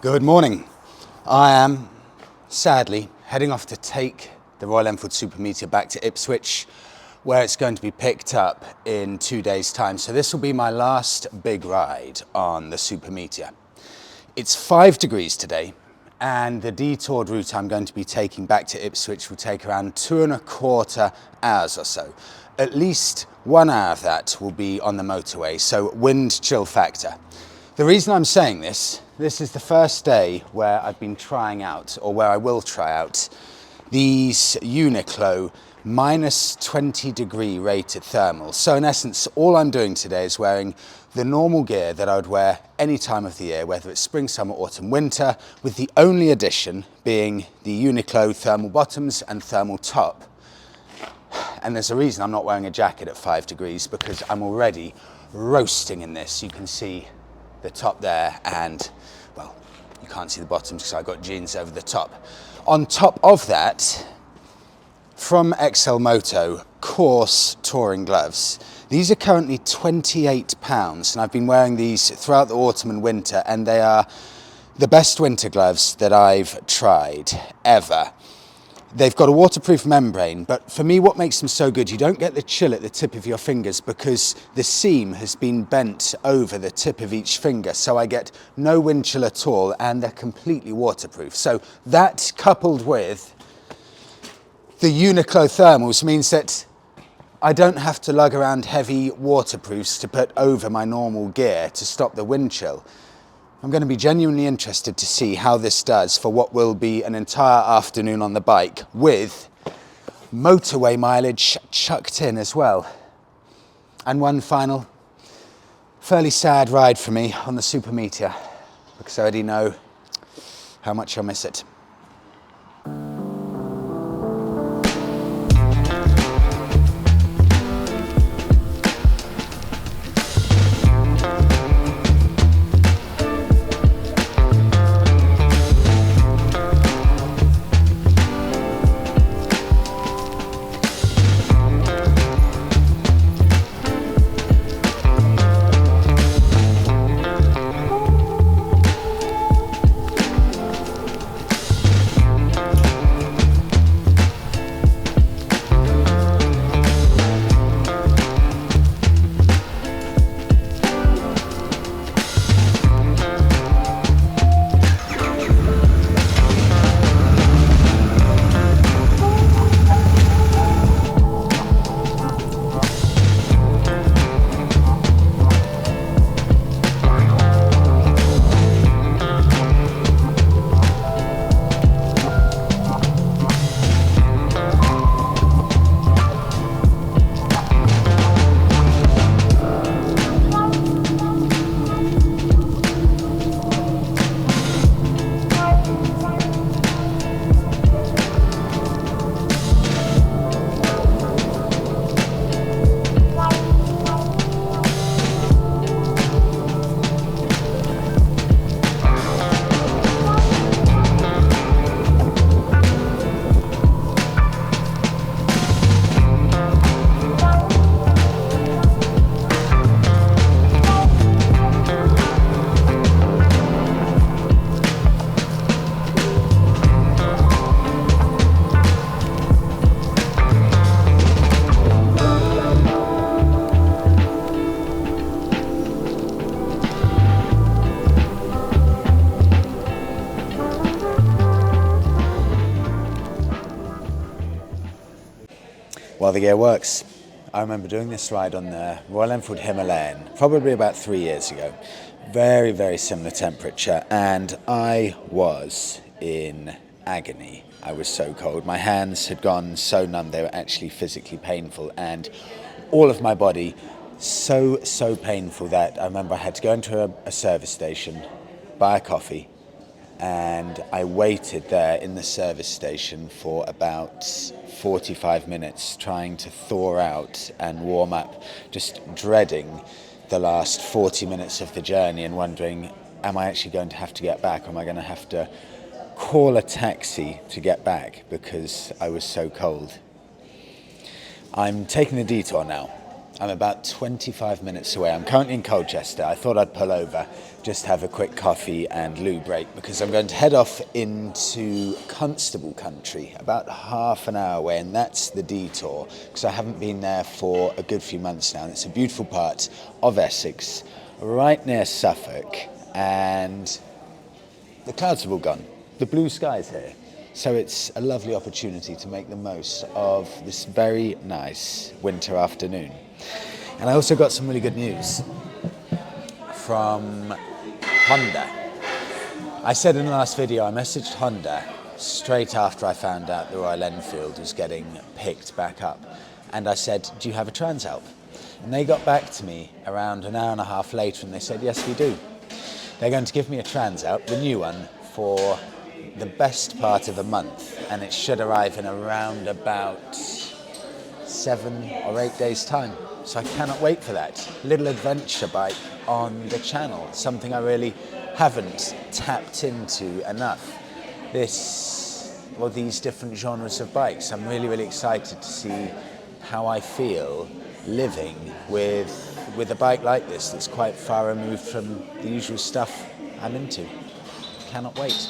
Good morning. I am, sadly, heading off to take the Royal Enfield Super Meteor back to Ipswich, where it's going to be picked up in 2 days' time. So this will be my last big ride on the Super Meteor. It's 5 degrees today, and the Detour route I'm going to be taking back to Ipswich will take around 2¼ hours or so. At least 1 hour of that will be on the motorway, so wind chill factor. The reason I'm saying this is the first day where I've been trying out, or where I will try out, these Uniqlo -20 rated thermals. So in essence, all I'm doing today is wearing the normal gear that I would wear any time of the year, whether it's spring, summer, autumn, winter, with the only addition being the Uniqlo thermal bottoms and thermal top. And there's a reason I'm not wearing a jacket at 5 degrees, because I'm already roasting in this. You can see the top there, and well, you can't see the bottoms because I've got jeans over the top. On top of that, from XLMOTO, coarse touring gloves. These are currently £28, and I've been wearing these throughout the autumn and winter, and they are the best winter gloves that I've tried ever. They've got a waterproof membrane, but for me, what makes them so good, you don't get the chill at the tip of your fingers because the seam has been bent over the tip of each finger, so I get no wind chill at all, and they're completely waterproof. So that, coupled with the Uniqlo thermals, means that I don't have to lug around heavy waterproofs to put over my normal gear to stop the wind chill. I'm going to be genuinely interested to see how this does for what will be an entire afternoon on the bike, with motorway mileage chucked in as well. And one final, fairly sad ride for me on the Super Meteor, because I already know how much I'll miss it. Well, the gear works. I remember doing this ride on the Royal Enfield Himalayan probably about 3 years ago. Very, very similar temperature, and I was in agony. I was so cold. My hands had gone so numb, they were actually physically painful, and all of my body so painful that I remember I had to go into a service station, buy a coffee, and I waited there in the service station for about 45 minutes trying to thaw out and warm up, just dreading the last 40 minutes of the journey and wondering, am I actually going to have to get back, or am I going to have to call a taxi to get back because I was so cold? I'm taking the Detour now, I'm about 25 minutes away. I'm currently in Colchester. I thought I'd pull over, just have a quick coffee and loo break, because I'm going to head off into Constable Country, about half an hour away, and that's the Detour, because I haven't been there for a good few months now. And it's a beautiful part of Essex, right near Suffolk, and the clouds have all gone. The blue sky's here. So it's a lovely opportunity to make the most of this very nice winter afternoon. And I also got some really good news from Honda. I said in the last video, I messaged Honda straight after I found out the Royal Enfield was getting picked back up. And I said, do you have a Transalp? And they got back to me around an hour and a half later and they said, yes, we do. They're going to give me a Transalp, the new one, for the best part of a month, and it should arrive in around about 7 or 8 days' time. So I cannot wait for that. Little adventure bike on the channel, something I really haven't tapped into enough. These different genres of bikes. I'm really, really excited to see how I feel living with a bike like this that's quite far removed from the usual stuff I'm into. Cannot wait.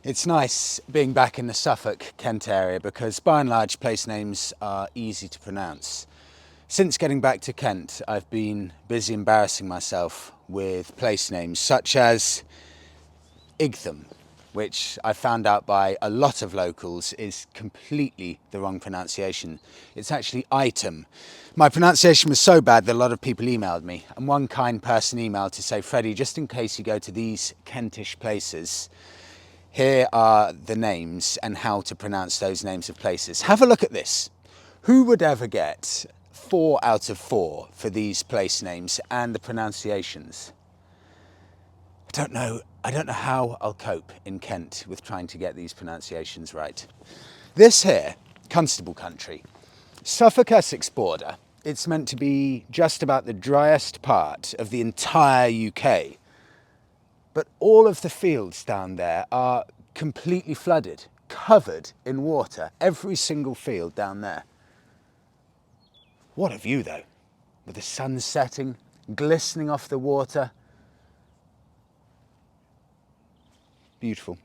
It's nice being back in the Suffolk, Kent area, because by and large place names are easy to pronounce. Since getting back to Kent, I've been busy embarrassing myself with place names such as Igtham, which I found out by a lot of locals is completely the wrong pronunciation. It's actually item. My pronunciation was so bad that a lot of people emailed me, and one kind person emailed to say, Freddie, just in case you go to these Kentish places, here are the names and how to pronounce those names of places. Have a look at this. Who would ever get 4 out of 4 for these place names and the pronunciations? I don't know how I'll cope in Kent with trying to get these pronunciations right. This here, Constable Country, Suffolk Essex border. It's meant to be just about the driest part of the entire UK. But all of the fields down there are completely flooded, covered in water, every single field down there. What a view though, with the sun setting, glistening off the water. Beautiful.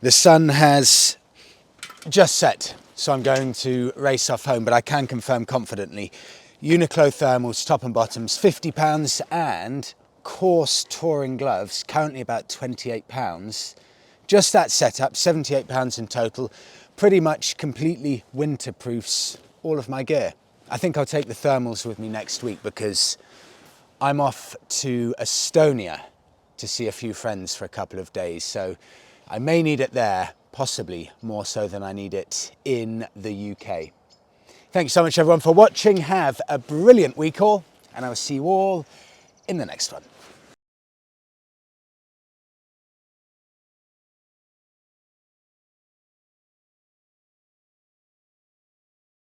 The sun has just set, so I'm going to race off home, but I can confirm confidently, Uniqlo thermals, top and bottoms, £50, and coarse touring gloves, currently about £28. Just that setup, £78 in total, pretty much completely winterproofs all of my gear. I think I'll take the thermals with me next week because I'm off to Estonia to see a few friends for a couple of days, so I may need it there, possibly more so than I need it in the UK. Thank you so much everyone for watching. Have a brilliant week all, and I will see you all in the next one.